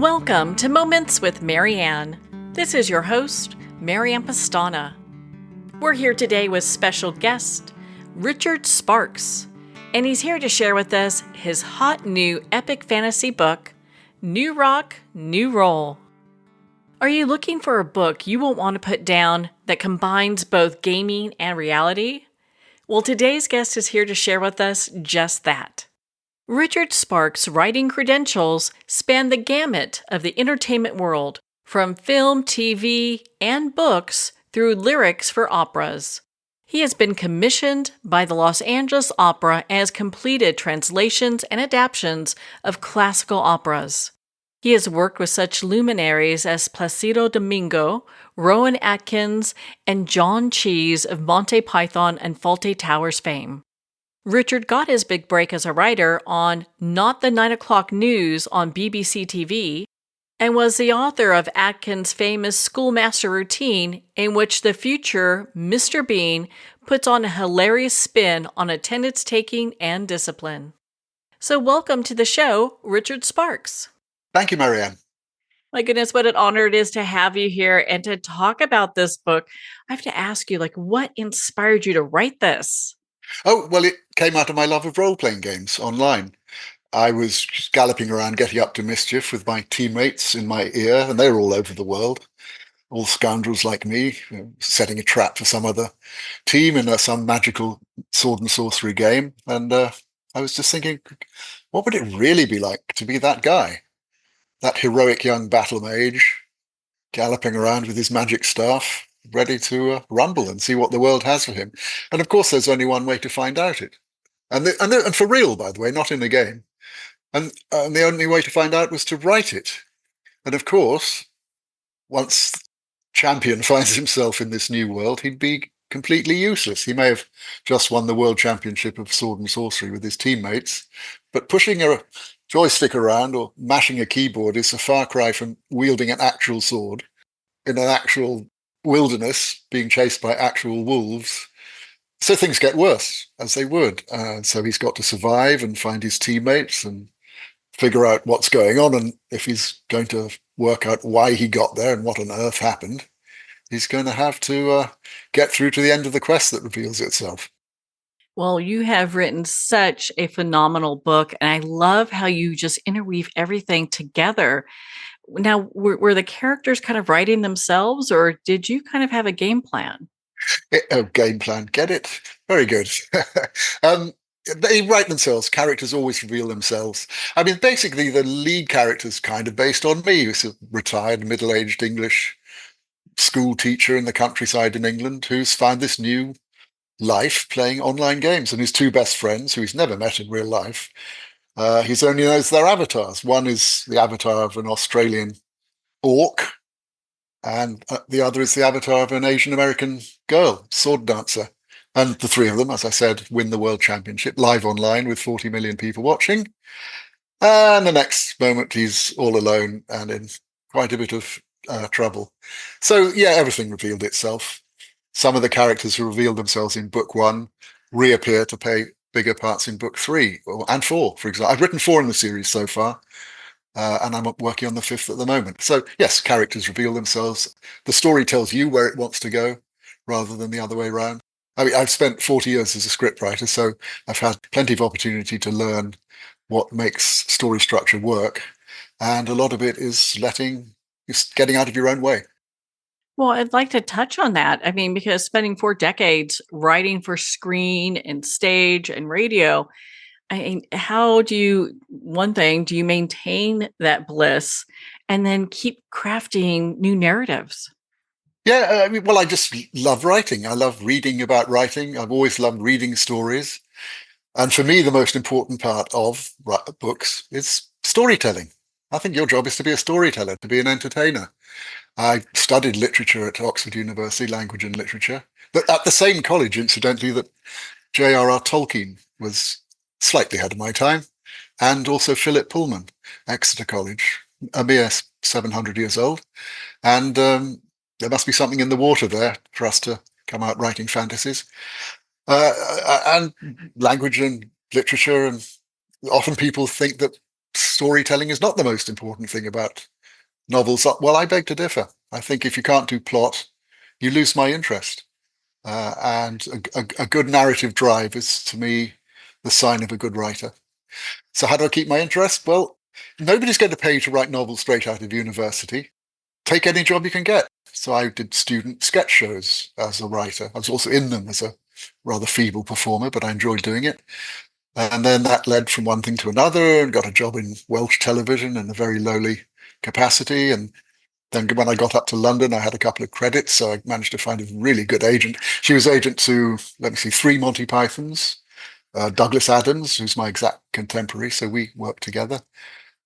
Welcome to Moments with Marianne. This is your host, Marianne Pastana. We're here today with special guest, Richard Sparks, and he's here to share with us his hot new epic fantasy book, New Rock, New Roll. Are you looking for a book you won't want to put down that combines both gaming and reality? Well, today's guest is here to share with us just that. Richard Sparks' writing credentials span the gamut of the entertainment world, from film, TV, and books through lyrics for operas. He has been commissioned by the Los Angeles Opera and has completed translations and adaptations of classical operas. He has worked with such luminaries as Placido Domingo, Rowan Atkins, and John Cheese of Monty Python and Fawlty Towers fame. Richard got his big break as a writer on Not the 9 O'Clock News on BBC TV and was the author of Atkins' famous Schoolmaster routine, in which the future Mr. Bean puts on a hilarious spin on attendance taking and discipline. So welcome to the show, Richard Sparks. Thank you, Marianne. My goodness, what an honor it is to have you here and to talk about this book. I have to ask you, what inspired you to write this? Oh, well, it came out of my love of role-playing games online. I was just galloping around, getting up to mischief with my teammates in my ear, and they were all over the world, all scoundrels like me, setting a trap for some other team in some magical sword and sorcery game. And I was just thinking, what would it really be like to be that guy, that heroic young battle mage, galloping around with his magic staff, ready to rumble and see what the world has for him. And of course, there's only one way to find out it. And for real, by the way, not in a game. And the only way to find out was to write it. And of course, once champion finds himself in this new world, he'd be completely useless. He may have just won the World Championship of Sword and Sorcery with his teammates, but pushing a joystick around or mashing a keyboard is a far cry from wielding an actual sword in an actual wilderness, being chased by actual wolves. So things get worse, as they would. So he's got to survive and find his teammates and figure out what's going on. And if he's going to work out why he got there and what on earth happened, he's going to have to get through to the end of the quest that reveals itself. Well, you have written such a phenomenal book, and I love how you just interweave everything together. Now, were the characters kind of writing themselves, or did you kind of have a game plan? Game plan, get it? Very good. They write themselves. Characters always reveal themselves. I mean, basically, the lead character is kind of based on me, who's a retired, middle-aged English school teacher in the countryside in England who's found this new life playing online games, and his two best friends, who he's never met in real life, he only knows their avatars. One is the avatar of an Australian orc, and the other is the avatar of an Asian American girl, sword dancer. And the three of them, as I said, win the World Championship live online with 40 million people watching. And the next moment, he's all alone and in quite a bit of trouble. So, yeah, everything revealed itself. Some of the characters who revealed themselves in book one reappear to play bigger parts in book 3 and 4, for example. I've written 4 in the series so far, and I'm working on the 5th at the moment. So, yes, characters reveal themselves. The story tells you where it wants to go rather than the other way around. I mean, I've spent 40 years as a scriptwriter, so I've had plenty of opportunity to learn what makes story structure work. And a lot of it is getting out of your own way. Well, I'd like to touch on that. I mean, because spending 4 decades writing for screen and stage and radio, I mean, how do you, one thing, do you maintain that bliss and then keep crafting new narratives? Yeah, I mean, well, I just love writing. I love reading about writing. I've always loved reading stories. And for me, the most important part of books is storytelling. I think your job is to be a storyteller, to be an entertainer. I studied literature at Oxford University, language and literature, but at the same college, incidentally, that J.R.R. Tolkien was slightly ahead of my time, and also Philip Pullman, Exeter College, a mere 700 years old. And there must be something in the water there for us to come out writing fantasies. And language and literature, and often people think that storytelling is not the most important thing about novels. Well, I beg to differ. I think if you can't do plot, you lose my interest. And a good narrative drive is, to me, the sign of a good writer. So how do I keep my interest? Well, nobody's going to pay you to write novels straight out of university. Take any job you can get. So I did student sketch shows as a writer. I was also in them as a rather feeble performer, but I enjoyed doing it. And then that led from one thing to another, and got a job in Welsh television in a very lowly capacity. And then when I got up to London, I had a couple of credits, so I managed to find a really good agent. She was agent to, let me see, 3 Monty Pythons, Douglas Adams, who's my exact contemporary, so we worked together.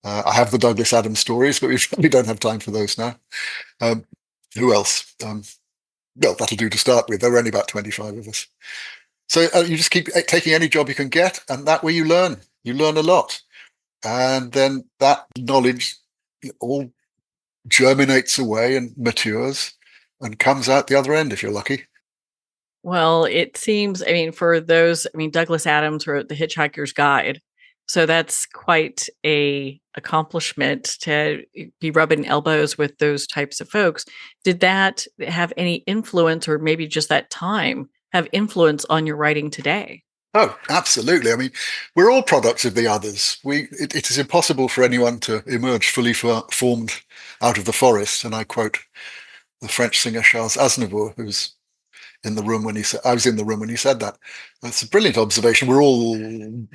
I have the Douglas Adams stories, but we don't have time for those now. Who else? Well, that'll do to start with. There were only about 25 of us. So you just keep taking any job you can get, and that way you learn. You learn a lot. And then that knowledge all germinates away and matures and comes out the other end if you're lucky. Well, it seems, I mean, for those, I mean, Douglas Adams wrote The Hitchhiker's Guide. So that's quite a accomplishment to be rubbing elbows with those types of folks. Did that have any influence, or maybe just that time have influence on your writing today? Oh, absolutely. I mean, we're all products of the others. It is impossible for anyone to emerge fully formed out of the forest. And I quote the French singer Charles Aznavour, who's in the room when he said, I was in the room when he said that. That's a brilliant observation. We're all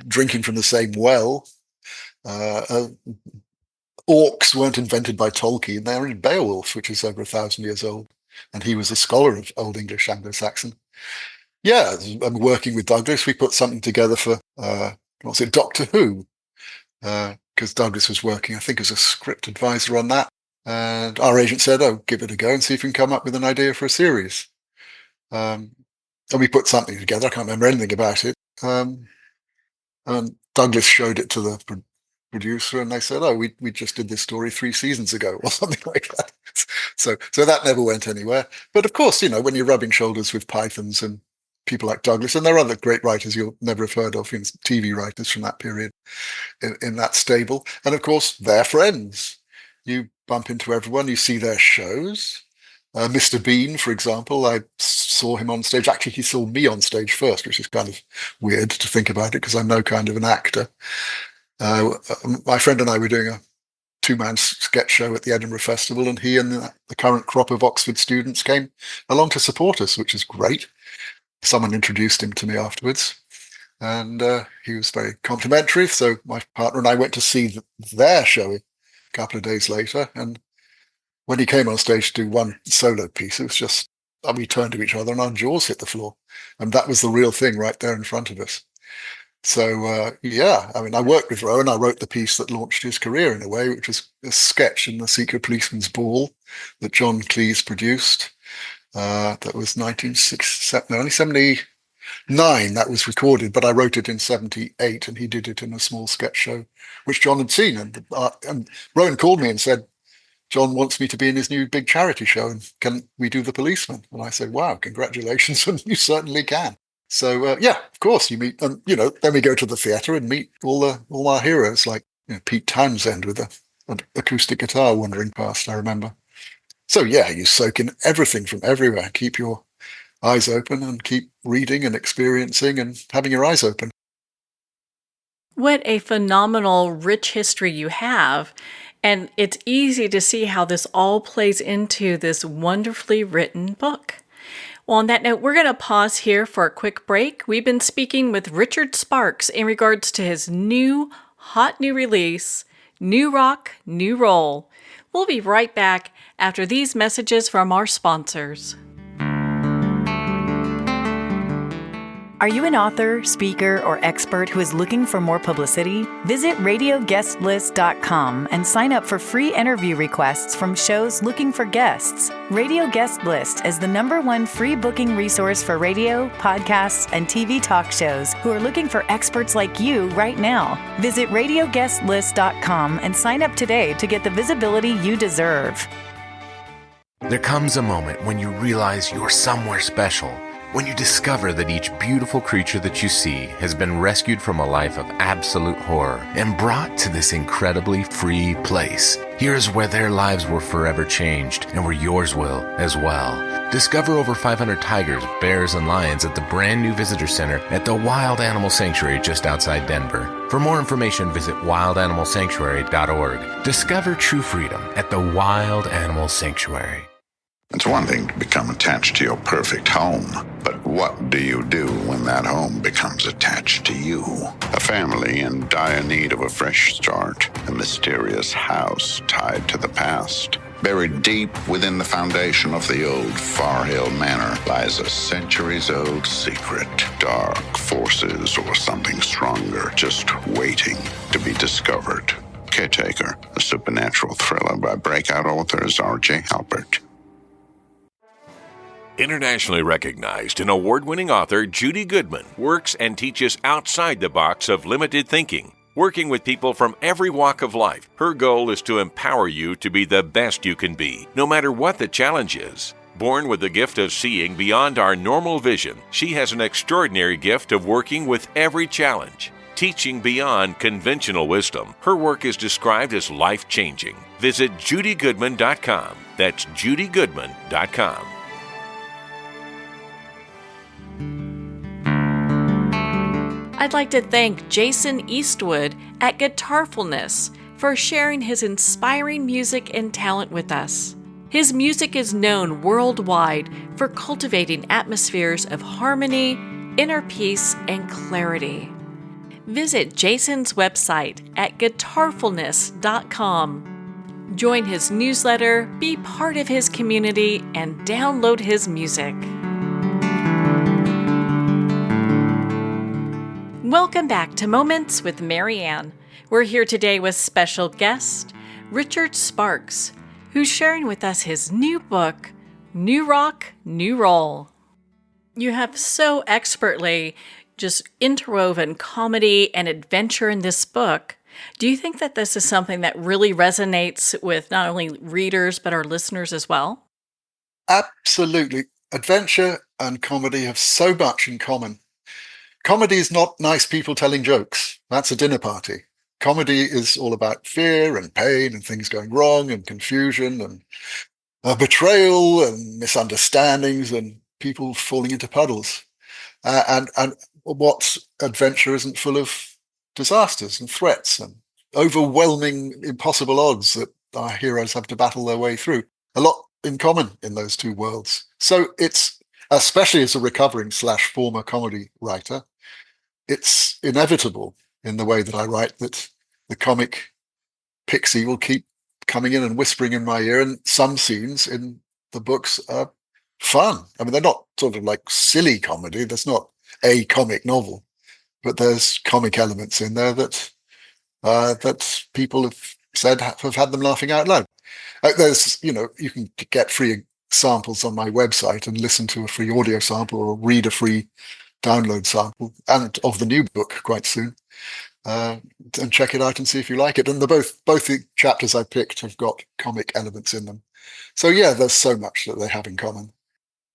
drinking from the same well. Orcs weren't invented by Tolkien. They're in Beowulf, which is over 1,000 years old. And he was a scholar of Old English Anglo-Saxon. Yeah, I'm working with Douglas. We put something together for, what's it, Doctor Who? Because Douglas was working, I think, as a script advisor on that. And our agent said, oh, give it a go and see if we can come up with an idea for a series. And we put something together. I can't remember anything about it. And Douglas showed it to the producer, and they said, "Oh, we just did this story 3 seasons ago," or something like that. So that never went anywhere. But of course, when you're rubbing shoulders with Pythons and people like Douglas, and there are other great writers you'll never have heard of, TV writers from that period in that stable, and of course, they're friends. You bump into everyone, you see their shows. Mr. Bean, for example, I saw him on stage. Actually, he saw me on stage first, which is kind of weird to think about it because I'm no kind of an actor. My friend and I were doing a 2-man sketch show at the Edinburgh Festival, and he and the current crop of Oxford students came along to support us, which is great. Someone introduced him to me afterwards, and he was very complimentary. So my partner and I went to see their show a couple of days later, and when he came on stage to do one solo piece, it was just, we turned to each other and our jaws hit the floor. And that was the real thing right there in front of us. So, yeah, I mean, I worked with Rowan. I wrote the piece that launched his career in a way, which was a sketch in The Secret Policeman's Ball that John Cleese produced. That was 1979. That was recorded, but I wrote it in 1978, and he did it in a small sketch show, which John had seen. And Rowan called me and said, John wants me to be in his new big charity show, and can we do The Policeman? And I said, wow, congratulations, and you certainly can. So, yeah, of course, you meet, and, then we go to the theatre and meet all our heroes, like Pete Townsend with an acoustic guitar wandering past, I remember. So, yeah, you soak in everything from everywhere. Keep your eyes open and keep reading and experiencing and having your eyes open. What a phenomenal, rich history you have. And it's easy to see how this all plays into this wonderfully written book. Well, on that note, we're going to pause here for a quick break. We've been speaking with Richard Sparks in regards to his hot new release, New Rock, New Roll. We'll be right back after these messages from our sponsors. Are you an author, speaker, or expert who is looking for more publicity? Visit radioguestlist.com and sign up for free interview requests from shows looking for guests. Radio Guest List is the #1 free booking resource for radio, podcasts, and TV talk shows who are looking for experts like you right now. Visit radioguestlist.com and sign up today to get the visibility you deserve. There comes a moment when you realize you're somewhere special. When you discover that each beautiful creature that you see has been rescued from a life of absolute horror and brought to this incredibly free place, here's where their lives were forever changed and where yours will as well. Discover over 500 tigers, bears, and lions at the brand new visitor center at the Wild Animal Sanctuary just outside Denver. For more information, visit wildanimalsanctuary.org. Discover true freedom at the Wild Animal Sanctuary. It's one thing to become attached to your perfect home, but what do you do when that home becomes attached to you? A family in dire need of a fresh start, a mysterious house tied to the past. Buried deep within the foundation of the old Far Hill Manor lies a centuries-old secret. Dark forces or something stronger just waiting to be discovered. Caretaker, a supernatural thriller by breakout authors R.J. Halpert. Internationally recognized and award-winning author Judy Goodman works and teaches outside the box of limited thinking. Working with people from every walk of life, her goal is to empower you to be the best you can be, no matter what the challenge is. Born with the gift of seeing beyond our normal vision, she has an extraordinary gift of working with every challenge. Teaching beyond conventional wisdom, her work is described as life-changing. Visit judygoodman.com. That's judygoodman.com. I'd like to thank Jason Eastwood at Guitarfulness for sharing his inspiring music and talent with us. His music is known worldwide for cultivating atmospheres of harmony, inner peace, and clarity. Visit Jason's website at guitarfulness.com. Join his newsletter, be part of his community, and download his music. Welcome back to Moments with Marianne. We're here today with special guest, Richard Sparks, who's sharing with us his new book, New Rock, New Roll. You have so expertly just interwoven comedy and adventure in this book. Do you think that this is something that really resonates with not only readers, but our listeners as well? Absolutely. Adventure and comedy have so much in common. Comedy is not nice people telling jokes. That's a dinner party. Comedy is all about fear and pain and things going wrong and confusion and betrayal and misunderstandings and people falling into puddles. And what adventure isn't full of disasters and threats and overwhelming, impossible odds that our heroes have to battle their way through. A lot in common in those two worlds. So it's, especially as a recovering / former comedy writer, it's inevitable in the way that I write that the comic pixie will keep coming in and whispering in my ear, and some scenes in the books are fun. I mean, they're not sort of like silly comedy. There's not a comic novel, but there's comic elements in there that that people have said have had them laughing out loud. There's, you can get free samples on my website and listen to a free audio sample or read a free download sample and of the new book quite soon, and check it out and see if you like it. And both the chapters I picked have got comic elements in them. So yeah, there's so much that they have in common.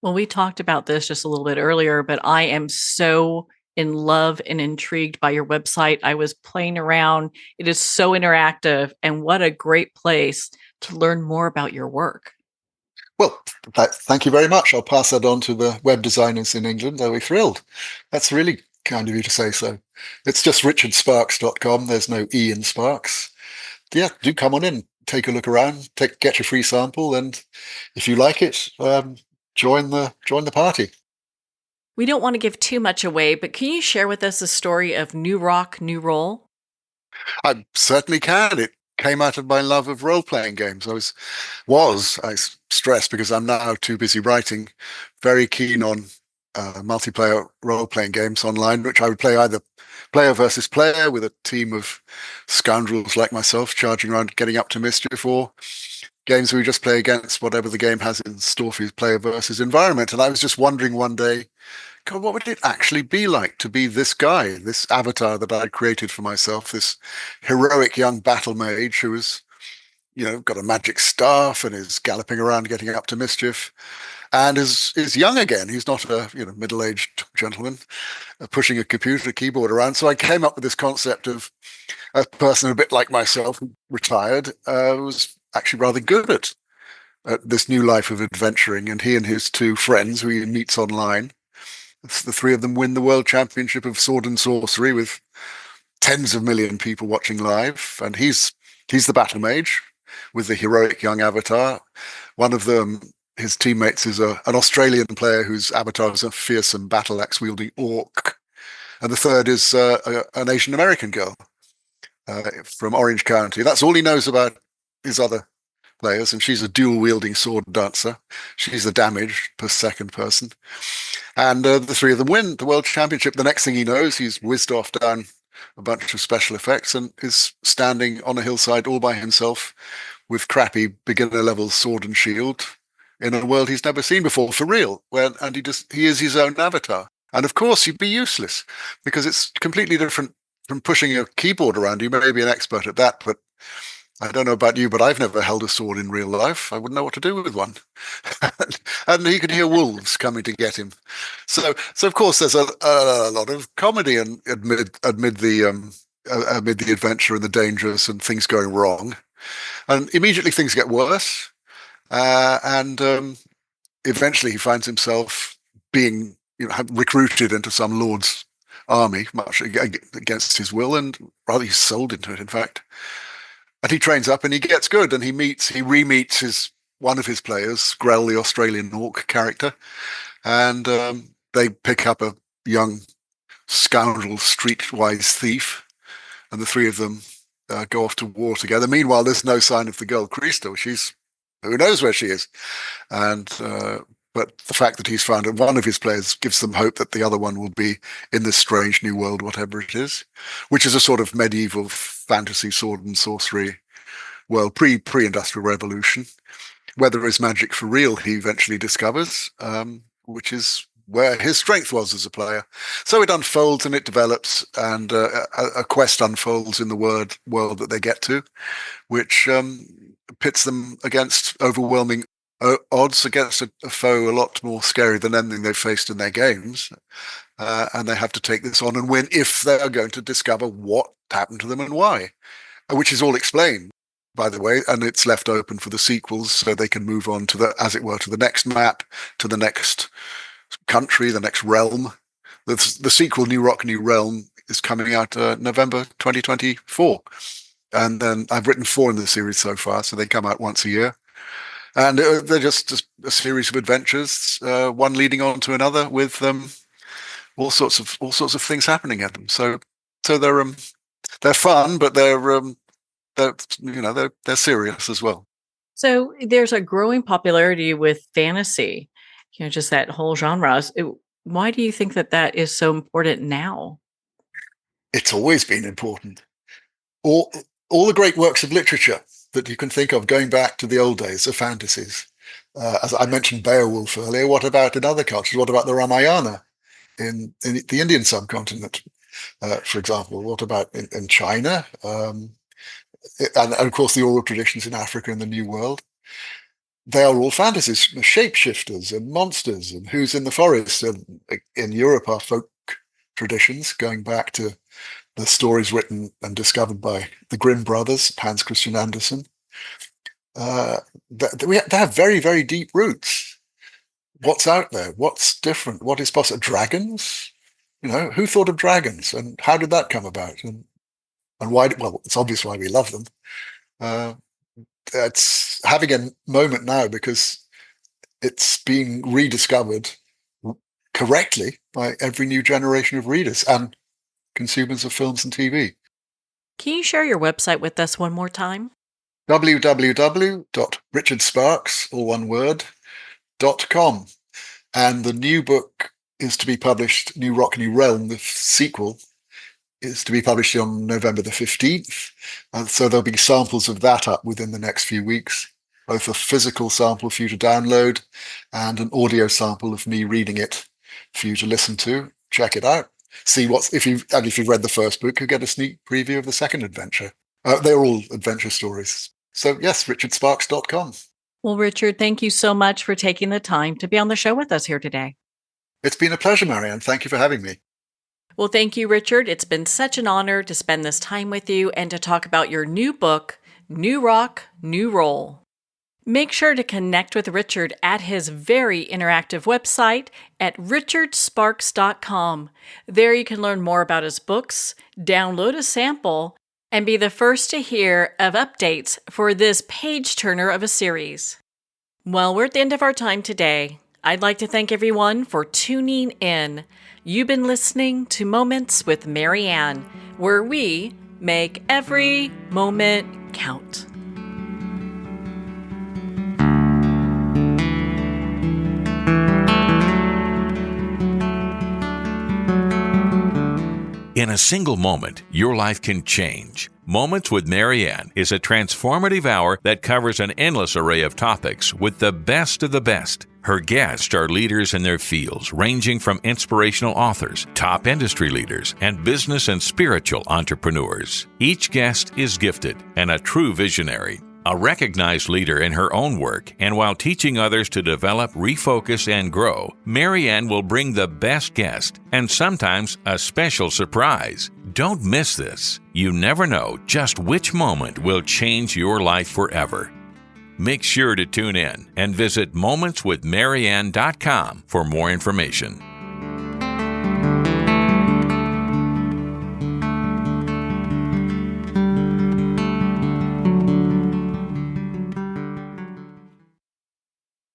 Well, we talked about this just a little bit earlier, but I am so in love and intrigued by your website. I was playing around. It is so interactive, and what a great place to learn more about your work. Well, thank you very much. I'll pass that on to the web designers in England. They'll be thrilled. That's really kind of you to say so. It's just richardsparks.com. There's no E in Sparks. Yeah, do come on in, take a look around, get your free sample, and if you like it, join the party. We don't want to give too much away, but can you share with us the story of New Rock, New Roll? I certainly can. It came out of my love of role-playing games. I stress because I'm now too busy writing, very keen on multiplayer role-playing games online, which I would play either player versus player with a team of scoundrels like myself charging around getting up to mischief, or games where we just play against whatever the game has in store for player versus environment. And I was just wondering one day, God, what would it actually be like to be this guy, this avatar that I created for myself, this heroic young battle mage who was got a magic staff and is galloping around getting up to mischief, and is young again. He's not a middle-aged gentleman pushing a computer keyboard around. So I came up with this concept of a person a bit like myself, who retired, was actually rather good at this new life of adventuring, and he and his two friends, who he meets online, the three of them win the world championship of sword and sorcery with tens of million people watching live, and he's the battle mage with the heroic young avatar. One of them, his teammates, is an Australian player whose avatar is a fearsome battle axe wielding orc, and the third is an Asian American girl from Orange County. That's all he knows about his other players, and she's a dual wielding sword dancer. She's the damage per second person, and the three of them win the world championship. The next thing he knows, he's whizzed off down a bunch of special effects and is standing on a hillside all by himself with crappy beginner level sword and shield in a world he's never seen before, for real. And he is his own avatar. And of course, he'd be useless because it's completely different from pushing a keyboard around. You may be an expert at that, but I don't know about you, but I've never held a sword in real life. I wouldn't know what to do with one. And he could hear wolves coming to get him. So of course, there's a lot of comedy and amid the adventure and the dangers and things going wrong. And immediately things get worse. And eventually he finds himself being recruited into some lord's army, much against his will, and rather he's sold into it, in fact. And he trains up and he gets good, and he re-meets one of his players, Grell, the Australian orc character, and they pick up a young scoundrel, streetwise thief, and the three of them go off to war together. Meanwhile, there's no sign of the girl Christo. Who knows where she is, and but the fact that he's found one of his players gives them hope that the other one will be in this strange new world, whatever it is, which is a sort of medieval fantasy sword and sorcery world, pre-industrial revolution. Where there is magic for real, he eventually discovers, which is where his strength was as a player. So it unfolds and it develops, and a quest unfolds in the world that they get to, which pits them against overwhelming odds, against a foe a lot more scary than anything they've faced in their games. And they have to take this on and win if they are going to discover what happened to them and why, which is all explained, by the way, and it's left open for the sequels so they can move on to the next map, to the next country, the next realm. The sequel, New Rock, New Realm, is coming out November 2024. And then I've written 4 in the series so far, so they come out once a year. And they're just a series of adventures, one leading on to another, with all sorts of things happening at them. So they're fun, but they're serious as well. So there's a growing popularity with fantasy, just that whole genre. Why do you think that is so important now? It's always been important. All the great works of literature that you can think of going back to the old days are fantasies. As I mentioned Beowulf earlier, what about in other cultures? What about the Ramayana in the Indian subcontinent, for example? What about in China? And of course, the oral traditions in Africa and the New World. They are all fantasies, shapeshifters and monsters and who's in the forest. And in Europe, our folk traditions, going back to the stories written and discovered by the Grimm brothers, Hans Christian Andersen, they have very, very deep roots. What's out there? What's different? What is possible? Dragons? Who thought of dragons, and how did that come about? And why? Well, it's obvious why we love them. It's having a moment now because it's being rediscovered correctly by every new generation of readers and consumers of films and TV. Can you share your website with us one more time? www.richardsparks, all one word, .com. And the new book is to be published, New Rock, New Realm, the sequel, is to be published on November the 15th. And so there'll be samples of that up within the next few weeks, both a physical sample for you to download and an audio sample of me reading it for you to listen to. Check it out. See if you've read the first book, you get a sneak preview of the second adventure. They're all adventure stories. So yes, richardsparks.com. Well, Richard, thank you so much for taking the time to be on the show with us here today. It's been a pleasure, Marianne. Thank you for having me. Well, thank you, Richard. It's been such an honor to spend this time with you and to talk about your new book, New Rock, New Roll. Make sure to connect with Richard at his very interactive website at richardsparks.com. There you can learn more about his books, download a sample, and be the first to hear of updates for this page-turner of a series. Well, we're at the end of our time today. I'd like to thank everyone for tuning in. You've been listening to Moments with Marianne, where we make every moment count. In a single moment, your life can change. Moments with Marianne is a transformative hour that covers an endless array of topics with the best of the best. Her guests are leaders in their fields, ranging from inspirational authors, top industry leaders, and business and spiritual entrepreneurs. Each guest is gifted and a true visionary. A recognized leader in her own work, and while teaching others to develop, refocus, and grow, Marianne will bring the best guest and sometimes a special surprise. Don't miss this. You never know just which moment will change your life forever. Make sure to tune in and visit momentswithmarianne.com for more information.